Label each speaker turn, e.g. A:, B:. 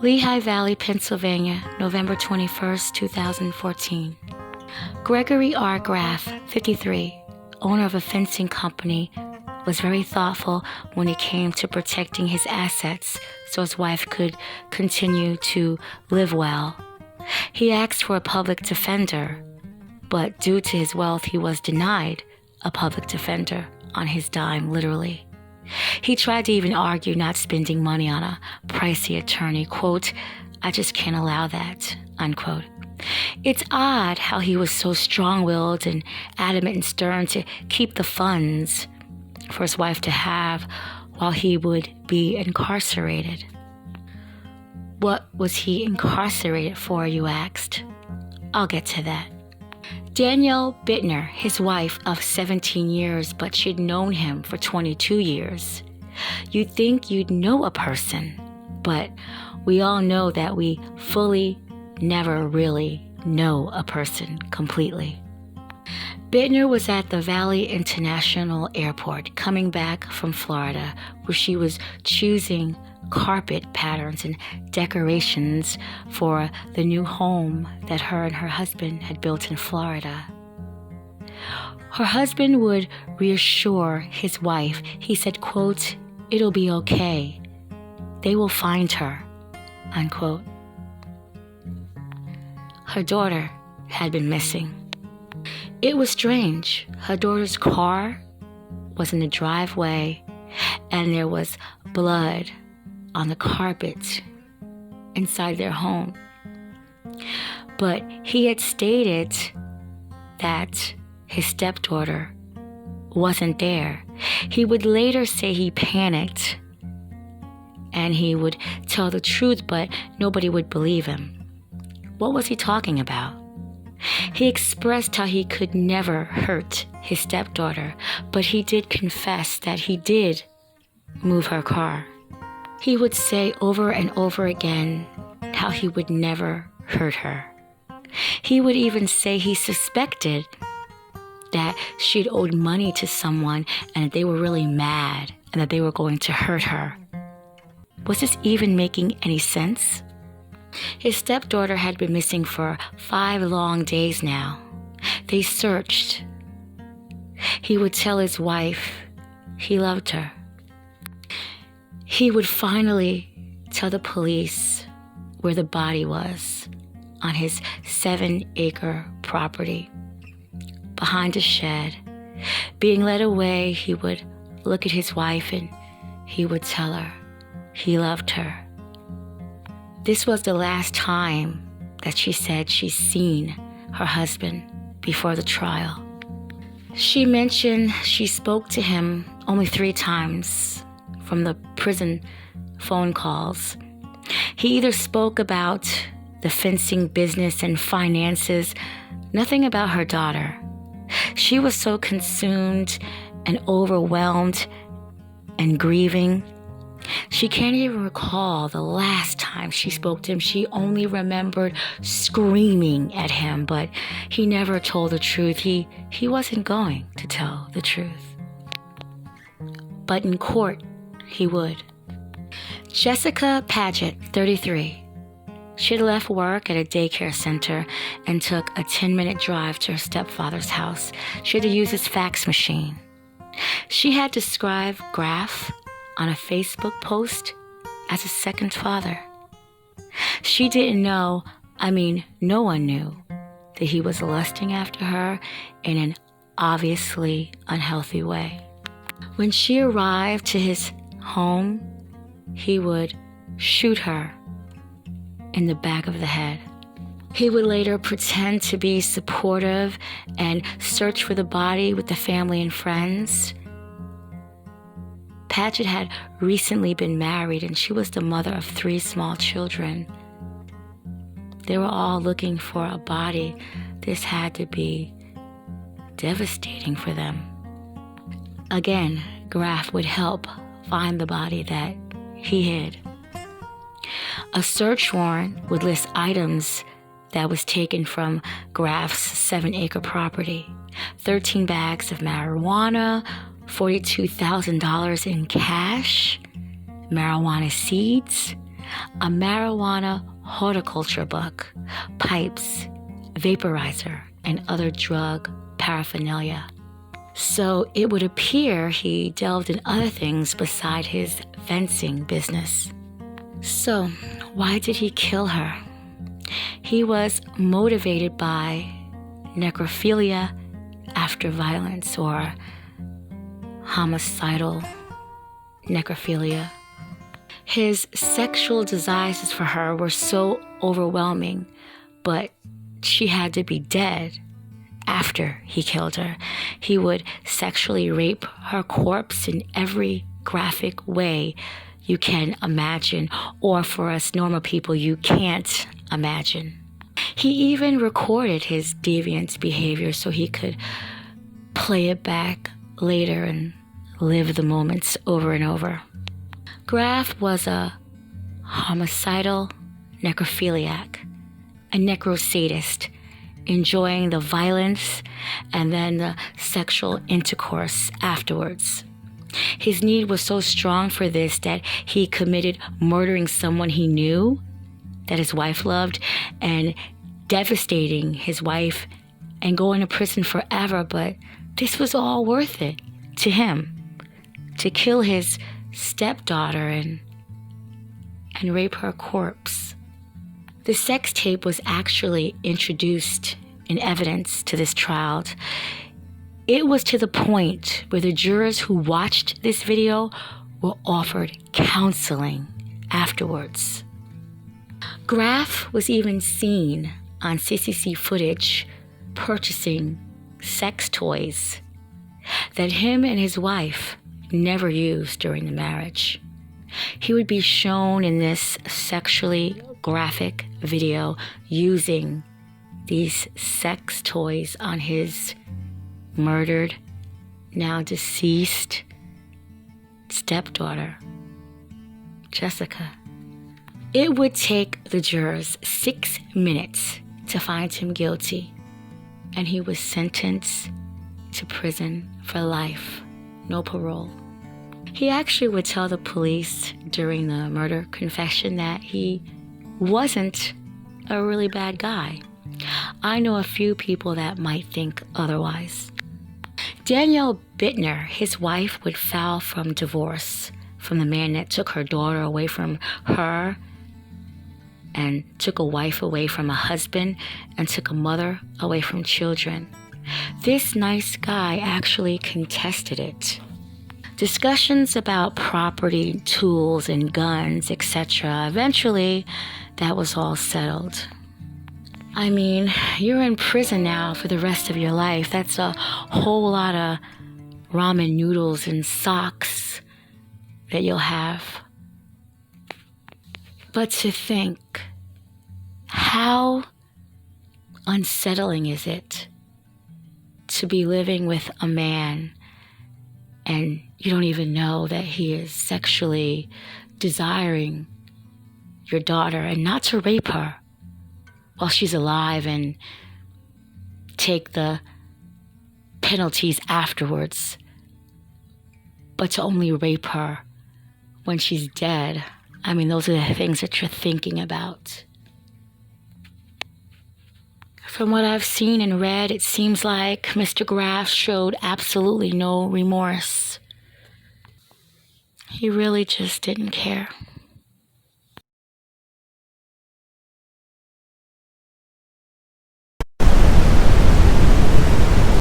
A: Lehigh Valley, Pennsylvania, November 21st, 2014. Gregory R Graph, 53, owner of a fencing company, was very thoughtful when it came to protecting his assets so his wife could continue to live well. He asked for a public defender, but due to his wealth, he was denied a public defender on his dime, literally. He tried to even argue not spending money on a pricey attorney, quote, "I just can't allow that," unquote. It's odd how he was so strong-willed and adamant and stern to keep the funds for his wife to have while he would be incarcerated. What was he incarcerated for, you asked? I'll get to that. Danielle Bittner, his wife of 17 years, but she'd known him for 22 years. You'd think you'd know a person, but we all know that we fully never really know a person completely. Bittner was at the Valley International Airport coming back from Florida, where she was choosing carpet patterns and decorations for the new home that her and her husband had built in Florida. Her husband would reassure his wife. He said, quote, "It'll be okay. They will find her," unquote. Her daughter had been missing. It was strange. Her daughter's car was in the driveway, and there was blood on the carpet inside their home. But he had stated that his stepdaughter wasn't there. He would later say he panicked and he would tell the truth, but nobody would believe him. What was he talking about? He expressed how he could never hurt his stepdaughter, but he did confess that he did move her car. He would say over and over again how he would never hurt her. He would even say he suspected that she'd owed money to someone and that they were really mad and that they were going to hurt her. Was this even making any sense? His stepdaughter had been missing for 5 long days now. They searched. He would tell his wife he loved her. He would finally tell the police where the body was on his 7-acre property, behind a shed. Being led away, he would look at his wife and he would tell her he loved her. This was the last time that she said she's seen her husband before the trial. She mentioned she spoke to him only 3 times from the prison phone calls. He either spoke about the fencing business and finances, nothing about her daughter. She was so consumed and overwhelmed and grieving. She can't even recall the last time she spoke to him. She only remembered screaming at him, but he never told the truth. He wasn't going to tell the truth. But in court, he would. Jessica Padgett, 33. She had left work at a daycare center and took a 10-minute drive to her stepfather's house. She had to use his fax machine. She had described Graff on a Facebook post as a second father. She didn't know, no one knew, that he was lusting after her in an obviously unhealthy way. When she arrived to his home, he would shoot her in the back of the head. He would later pretend to be supportive and search for the body with the family and friends. Padgett had recently been married and she was the mother of 3 small children. They were all looking for a body. This had to be devastating for them. Again, Graff would help find the body that he hid. A search warrant would list items that was taken from Graff's 7-acre property. 13 bags of marijuana, $42,000 in cash, marijuana seeds, a marijuana horticulture book, pipes, vaporizer, and other drug paraphernalia. So it would appear he delved in other things beside his fencing business. So why did he kill her? He was motivated by necrophilia after violence, or homicidal necrophilia. His sexual desires for her were so overwhelming, but she had to be dead after he killed her. He would sexually rape her corpse in every graphic way you can imagine, or for us normal people, you can't imagine. He even recorded his deviant behavior so he could play it back later and live the moments over and over. Graff was a homicidal necrophiliac, a necrosadist, enjoying the violence and then the sexual intercourse afterwards. His need was so strong for this that he committed murdering someone he knew that his wife loved and devastating his wife and going to prison forever. But this was all worth it to him, to kill his stepdaughter and rape her corpse. The sex tape was actually introduced in evidence to this trial. It was to the point where the jurors who watched this video were offered counseling afterwards. Graff was even seen on CCTV footage purchasing sex toys that him and his wife never used during the marriage. He would be shown in this sexually graphic video using these sex toys on his murdered, now deceased stepdaughter, Jessica. It would take the jurors 6 minutes to find him guilty, and he was sentenced to prison for life, no parole. He actually would tell the police during the murder confession that he wasn't a really bad guy. I know a few people that might think otherwise. Danielle Bittner, his wife, would file from divorce from the man that took her daughter away from her and took a wife away from a husband and took a mother away from children. This nice guy actually contested it. Discussions about property, tools, and guns, etc. Eventually, that was all settled. I mean, you're in prison now for the rest of your life. That's a whole lot of ramen noodles and socks that you'll have. But to think, how unsettling is it to be living with a man and you don't even know that he is sexually desiring your daughter, and not to rape her while she's alive and take the penalties afterwards, but to only rape her when she's dead. I mean, those are the things that you're thinking about. From what I've seen and read, it seems like Mr. Graff showed absolutely no remorse. He really just didn't care.